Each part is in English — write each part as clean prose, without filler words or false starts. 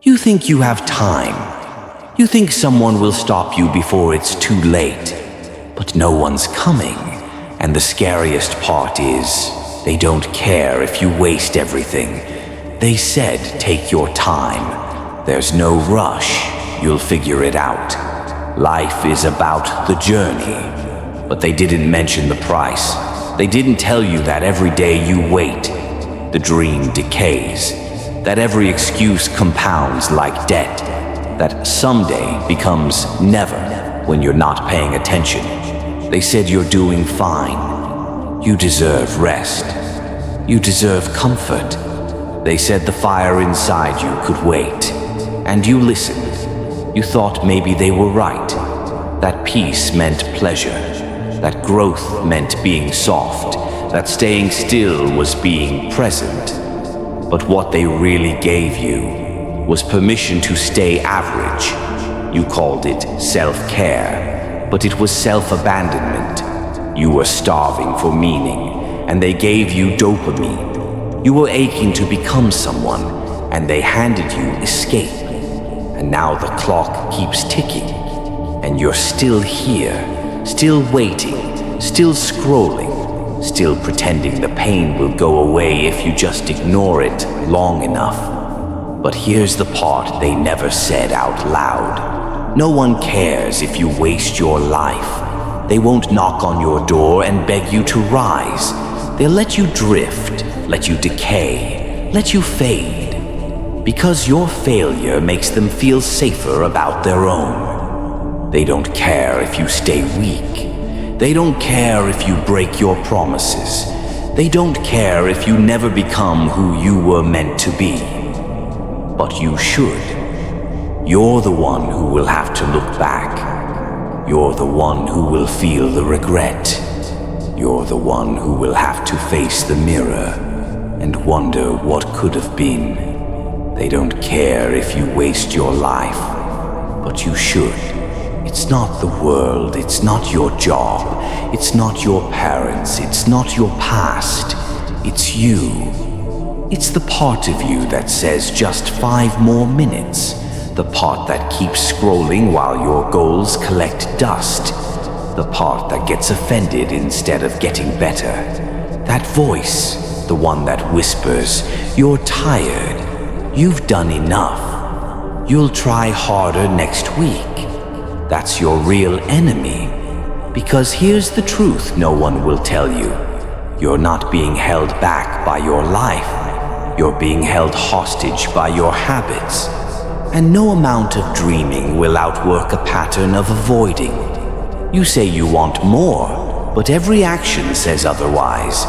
You think you have time. You think someone will stop you before it's too late. But no one's coming. And the scariest part is, they don't care if you waste everything. They said, take your time. There's no rush. You'll figure it out. Life is about the journey. But they didn't mention the price. They didn't tell you that every day you wait, the dream decays. That every excuse compounds like debt. That someday becomes never when you're not paying attention. They said you're doing fine. You deserve rest. You deserve comfort. They said the fire inside you could wait. And you listened. You thought maybe they were right. That peace meant pleasure. That growth meant being soft. That staying still was being present. But what they really gave you was permission to stay average. You called it self-care, but it was self-abandonment. You were starving for meaning, and they gave you dopamine. You were aching to become someone, and they handed you escape. And now the clock keeps ticking, and you're still here, still waiting, still scrolling, still pretending the pain will go away if you just ignore it long enough. But here's the part they never said out loud. No one cares if you waste your life. They won't knock on your door and beg you to rise. They'll let you drift, let you decay, let you fade. Because your failure makes them feel safer about their own. They don't care if you stay weak. They don't care if you break your promises. They don't care if you never become who you were meant to be. But you should. You're the one who will have to look back. You're the one who will feel the regret. You're the one who will have to face the mirror and wonder what could have been. They don't care if you waste your life, but you should. It's not the world, it's not your job, it's not your parents, it's not your past, it's you. It's the part of you that says just 5 more minutes, the part that keeps scrolling while your goals collect dust, the part that gets offended instead of getting better. That voice, the one that whispers, you're tired, you've done enough, you'll try harder next week. That's your real enemy. Because here's the truth no one will tell you. You're not being held back by your life. You're being held hostage by your habits. And no amount of dreaming will outwork a pattern of avoiding. You say you want more, but every action says otherwise.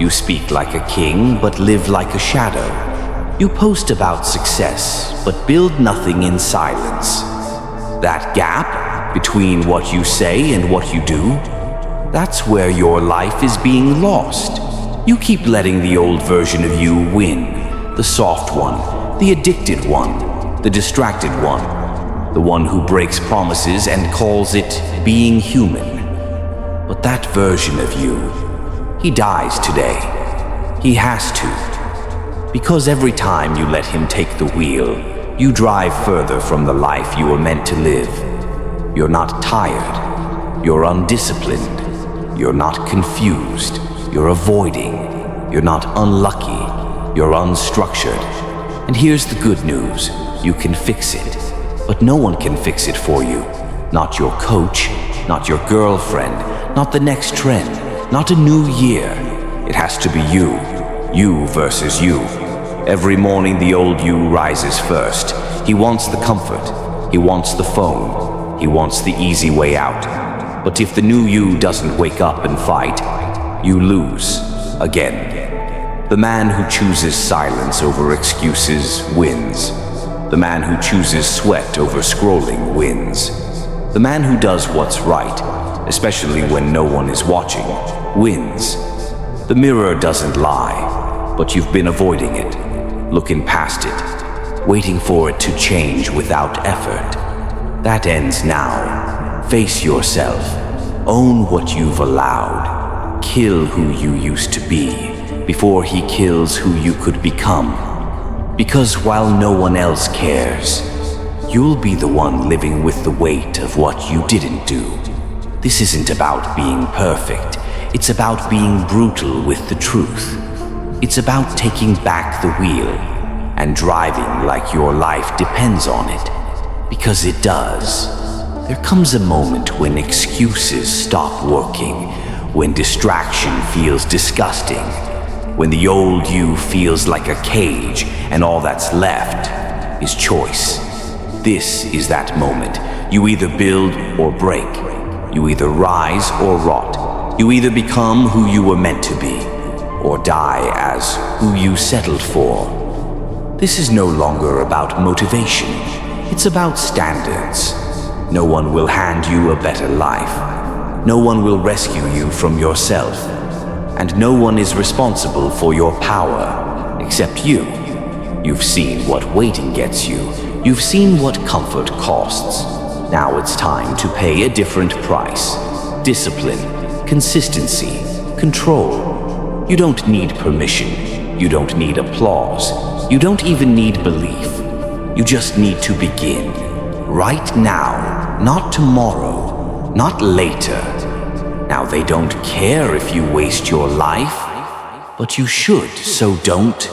You speak like a king, but live like a shadow. You post about success, but build nothing in silence. That gap between what you say and what you do, that's where your life is being lost. You keep letting the old version of you win, the soft one, the addicted one, the distracted one, the one who breaks promises and calls it being human. But that version of you, he dies today. He has to. Because every time you let him take the wheel, you drive further from the life you were meant to live. You're not tired. You're undisciplined. You're not confused. You're avoiding. You're not unlucky. You're unstructured. And here's the good news. You can fix it. But no one can fix it for you. Not your coach, not your girlfriend, not the next trend, not a new year. It has to be you. You versus you. Every morning the old you rises first. He wants the comfort. He wants the phone. He wants the easy way out. But if the new you doesn't wake up and fight, you lose again. The man who chooses silence over excuses wins. The man who chooses sweat over scrolling wins. The man who does what's right, especially when no one is watching, wins. The mirror doesn't lie, but you've been avoiding it. Looking past it, waiting for it to change without effort. That ends now. Face yourself. Own what you've allowed. Kill who you used to be before he kills who you could become. Because while no one else cares, you'll be the one living with the weight of what you didn't do. This isn't about being perfect. It's about being brutal with the truth. It's about taking back the wheel and driving like your life depends on it. Because it does. There comes a moment when excuses stop working, when distraction feels disgusting, when the old you feels like a cage and all that's left is choice. This is that moment. You either build or break. You either rise or rot. You either become who you were meant to be, or die as who you settled for. This is no longer about motivation. It's about standards. No one will hand you a better life. No one will rescue you from yourself. And no one is responsible for your power, except you. You've seen what waiting gets you. You've seen what comfort costs. Now it's time to pay a different price. Discipline, consistency, control. You don't need permission. You don't need applause. You don't even need belief. You just need to begin. Right now, not tomorrow, not later. Now they don't care if you waste your life, but you should, so don't.